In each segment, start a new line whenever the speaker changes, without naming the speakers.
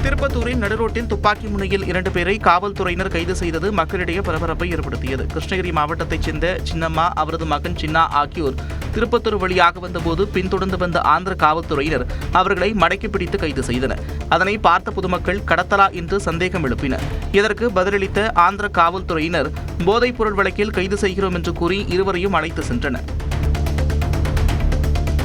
திருப்பத்தூரில் நடுரோட்டில் துப்பாக்கி முனையில் 2 பேரை காவல்துறையினர் கைது செய்தது மக்களிடையே பரபரப்பை ஏற்படுத்தியது. கிருஷ்ணகிரி மாவட்டத்தைச் சேர்ந்த சின்னம்மா, அவரது மகன் சின்னா ஆகியோர் திருப்பத்தூர் வழியாக வந்தபோது பின்தொடர்ந்து வந்த ஆந்திர காவல்துறையினர் அவர்களை மடக்கி பிடித்து கைது செய்தனர். அதனை பார்த்த பொதுமக்கள் கடத்தலா என்று சந்தேகம் எழுப்பினர். இதற்கு பதிலளித்த ஆந்திர காவல்துறையினர் போதைப் பொருள் வழக்கில் கைது செய்கிறோம் என்று கூறி இருவரையும் அழைத்து சென்றனர்.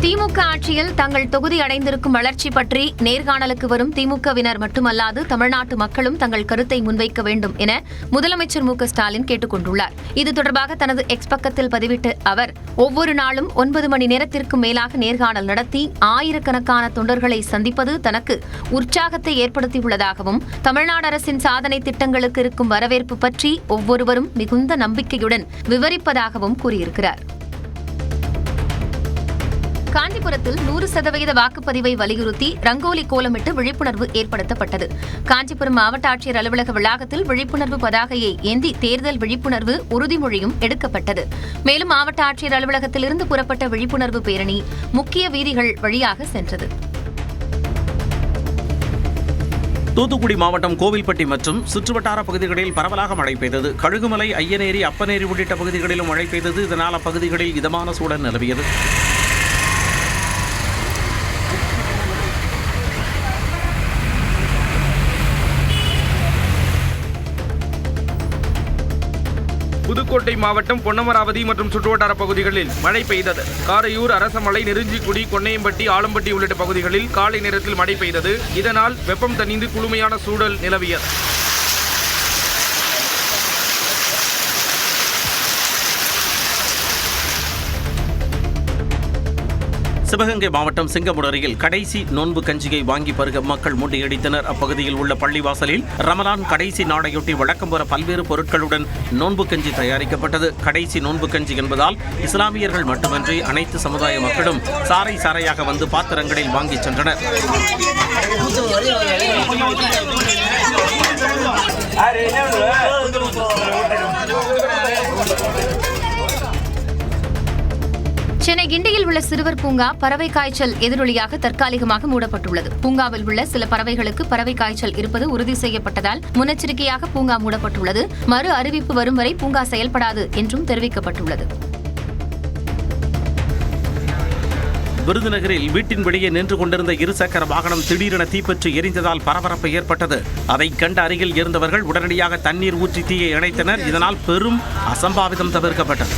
திமுக ஆட்சியில் தங்கள் தொகுதி அடைந்திருக்கும் வளர்ச்சி பற்றி நேர்காணலுக்கு வரும் திமுகவினர் மட்டுமல்லாது தமிழ்நாட்டு மக்களும் தங்கள் கருத்தை முன்வைக்க வேண்டும் என முதலமைச்சர் மு.க.ஸ்டாலின் கேட்டுக் கொண்டுள்ளார். இது தொடர்பாக தனது எக்ஸ் பக்கத்தில் பதிவிட்ட அவர், ஒவ்வொரு நாளும் 9 மணி நேரத்திற்கும் மேலாக நேர்காணல் நடத்தி ஆயிரக்கணக்கான தொண்டர்களை சந்திப்பது தனக்கு உற்சாகத்தை ஏற்படுத்தியுள்ளதாகவும், தமிழ்நாடு அரசின் சாதனை திட்டங்களுக்கு இருக்கும் வரவேற்பு பற்றி ஒவ்வொருவரும் மிகுந்த நம்பிக்கையுடன் விவரிப்பதாகவும் கூறியிருக்கிறார். காஞ்சிபுரத்தில் 100% வாக்குப்பதிவை வலியுறுத்தி ரங்கோலி கோலமிட்டு விழிப்புணர்வு ஏற்படுத்தப்பட்டது. காஞ்சிபுரம் மாவட்ட ஆட்சியர் அலுவலக வளாகத்தில் விழிப்புணர்வு பதாகையை ஏந்தி தேர்தல் விழிப்புணர்வு உறுதிமொழியும் எடுக்கப்பட்டது. மேலும் மாவட்ட ஆட்சியர் அலுவலகத்திலிருந்து புறப்பட்ட விழிப்புணர்வு பேரணி முக்கிய வீதிகள் வழியாக சென்றது.
தூத்துக்குடி மாவட்டம் கோவில்பட்டி மற்றும் சுற்றுவட்டார பகுதிகளில் பரவலாக மழை பெய்தது. கழுகுமலை, ஐயனேரி, அப்பனேரி உள்ளிட்ட பகுதிகளிலும் மழை பெய்தது. இதனால் அப்பகுதிகளில் இதமான சூழல் நிலவியது.
புதுக்கோட்டை மாவட்டம் பொன்னமராவதி மற்றும் சுற்றுவட்டார பகுதிகளில் மழை பெய்தது. காரையூர், அரசமலை, நெருஞ்சிக்குடி, கொன்னையம்பட்டி, ஆலம்பட்டி உள்ளிட்ட பகுதிகளில் காலை நேரத்தில் மழை பெய்தது. இதனால் வெப்பம் தணிந்து குளுமையான சூழல் நிலவியது.
சிவகங்கை மாவட்டம் சிங்கமுடரியில் கடைசி நோன்பு கஞ்சியை வாங்கி பருக மக்கள் முண்டியடித்தனர். அப்பகுதியில் உள்ள பள்ளிவாசலில் ரமலான் கடைசி நாளையொட்டி வழக்கம் போல பல்வேறு பொருட்களுடன் நோன்பு கஞ்சி தயாரிக்கப்பட்டது. கடைசி நோன்பு கஞ்சி என்பதால் இஸ்லாமியர்கள் மட்டுமின்றி அனைத்து சமுதாய மக்களும் சாறை சாறையாக வந்து பாத்திரங்களில் வாங்கி சென்றனர்.
சென்னை கிண்டியில் உள்ள சிறுவர் பூங்கா பறவை காய்ச்சல் எதிரொலியாக தற்காலிகமாக மூடப்பட்டுள்ளது. பூங்காவில் உள்ள சில பறவைகளுக்கு பறவை காய்ச்சல் இருப்பது உறுதி செய்யப்பட்டதால் முன்னெச்சரிக்கையாக பூங்கா மூடப்பட்டுள்ளது. மறு அறிவிப்பு வரும் வரை பூங்கா செயல்படாது என்றும் தெரிவிக்கப்பட்டுள்ளது.
விருதுநகரில் வீட்டின் வெளியே நின்று கொண்டிருந்த இருசக்கர வாகனம் திடீரென தீப்பற்றி எரிந்ததால் பரபரப்பு ஏற்பட்டது. அதைக் கண்ட அருகில் இருந்தவர்கள் உடனடியாக தண்ணீர் ஊற்றி தீயை அணைத்தனர். இதனால் பெரும் அசம்பாவிதம் தவிர்க்கப்பட்டது.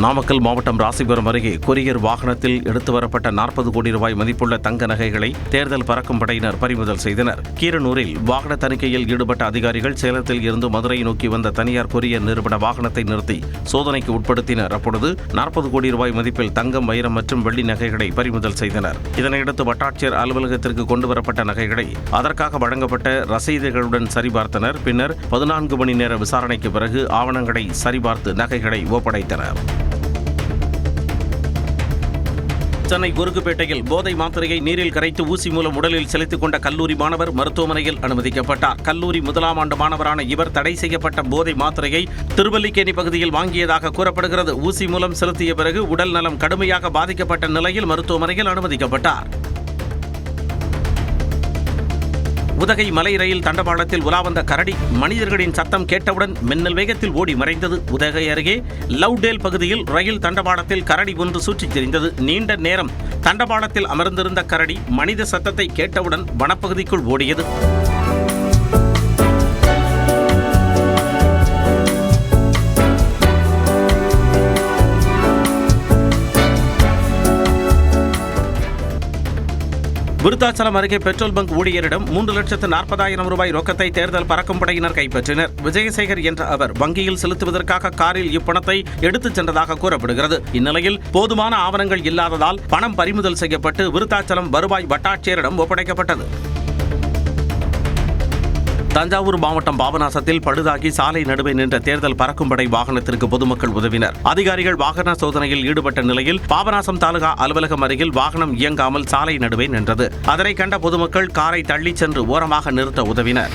நாமக்கல் மாவட்டம் ராசிபுரம் அருகே கொரியர் வாகனத்தில் எடுத்து வரப்பட்ட 40 கோடி ரூபாய் மதிப்புள்ள தங்க நகைகளை தேர்தல் பறக்கும் படையினர் பறிமுதல் செய்தனர். கீரனூரில் வாகன தணிக்கையில் ஈடுபட்ட அதிகாரிகள் சேலத்தில் இருந்து மதுரை நோக்கி வந்த தனியார் கொரியர் நிறுவன வாகனத்தை நிறுத்தி சோதனைக்கு உட்படுத்தினர். அப்பொழுது 40 கோடி ரூபாய் மதிப்பில் தங்கம், வைரம் மற்றும் வெள்ளி நகைகளை பறிமுதல் செய்தனர். இதனையடுத்து வட்டாட்சியர் அலுவலகத்திற்கு கொண்டுவரப்பட்ட நகைகளை அதற்காக வழங்கப்பட்ட ரசீதுகளுடன் சரிபார்த்தனர். பின்னர் 14 மணி நேர விசாரணைக்கு பிறகு ஆவணங்களை சரிபார்த்து நகைகளை ஒப்படைத்தனர். சென்னை குறுக்குப்பேட்டையில் போதை மாத்திரையை நீரில் கரைத்து ஊசி மூலம் உடலில் செலுத்திக் கொண்ட கல்லூரி மாணவர் மருத்துவமனையில் அனுமதிக்கப்பட்டார். கல்லூரி 1ஆம் ஆண்டு மாணவரான இவர் தடை செய்யப்பட்ட போதை மாத்திரையை திருவல்லிக்கேணி பகுதியில் வாங்கியதாக கூறப்படுகிறது. ஊசி மூலம் செலுத்திய பிறகு உடல் நலம் கடுமையாக பாதிக்கப்பட்ட நிலையில் மருத்துவமனையில் அனுமதிக்கப்பட்டார். உதகை மலை ரயில் தண்டவாளத்தில் உலா வந்த கரடி மனிதர்களின் சத்தம் கேட்டவுடன் மின்னல் வேகத்தில் ஓடி மறைந்தது. உதகை அருகே லவ்டேல் பகுதியில் ரயில் தண்டவாளத்தில் கரடி ஒன்று சுற்றித் திரிந்தது. நீண்ட நேரம் தண்டவாளத்தில் அமர்ந்திருந்த கரடி மனித சத்தத்தை கேட்டவுடன் வனப்பகுதிக்குள் ஓடியது. விருத்தாச்சலம் அருகே பெட்ரோல் பங்க் ஊழியரிடம் 3,40,000 ரூபாய் ரொக்கத்தை தேர்தல் பறக்கும் படையினர் கைப்பற்றினர். விஜயசேகர் என்ற அவர் வங்கியில் செலுத்துவதற்காக காரில் இப்பணத்தை எடுத்துச் சென்றதாக கூறப்படுகிறது. இந்நிலையில் போதுமான ஆவணங்கள் இல்லாததால் பணம் பறிமுதல் செய்யப்பட்டு விருத்தாச்சலம் வருவாய் வட்டாட்சியரிடம் ஒப்படைக்கப்பட்டது. தஞ்சாவூர் மாவட்டம் பாபநாசத்தில் பழுதாகி சாலை நடுவே நின்ற தேர்தல் பறக்கும் படை வாகனத்திற்கு பொதுமக்கள் உதவினர். அதிகாரிகள் வாகன சோதனையில் ஈடுபட்ட நிலையில் பாபநாசம் தாலுகா அலுவலகம் அருகில் வாகனம் இயங்காமல் சாலை நடுவே நின்றது. அதனை கண்ட பொதுமக்கள் காரை தள்ளிச் சென்று ஓரமாக நிறுத்த உதவினர்.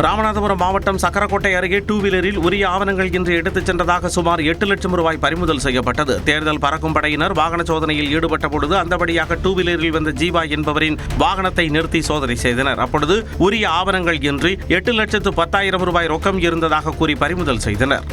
ராமநாதபுரம் மாவட்டம் சக்கரக்கோட்டை அருகே டூ வீலரில் உரிய ஆவணங்கள் இன்றி எடுத்துச் சென்றதாக சுமார் 8 லட்சம் ரூபாய் பறிமுதல் செய்யப்பட்டது. தேர்தல் பறக்கும் படையினர் வாகன சோதனையில் ஈடுபட்ட பொழுது அந்தபடியாக டூ வீலரில் வந்த ஜீவா என்பவரின் வாகனத்தை நிறுத்தி சோதனை செய்தனர். அப்பொழுது உரிய ஆவணங்கள் இன்றி 8,10,000 ரூபாய் ரொக்கம் இருந்ததாக கூறி பறிமுதல் செய்தனர்.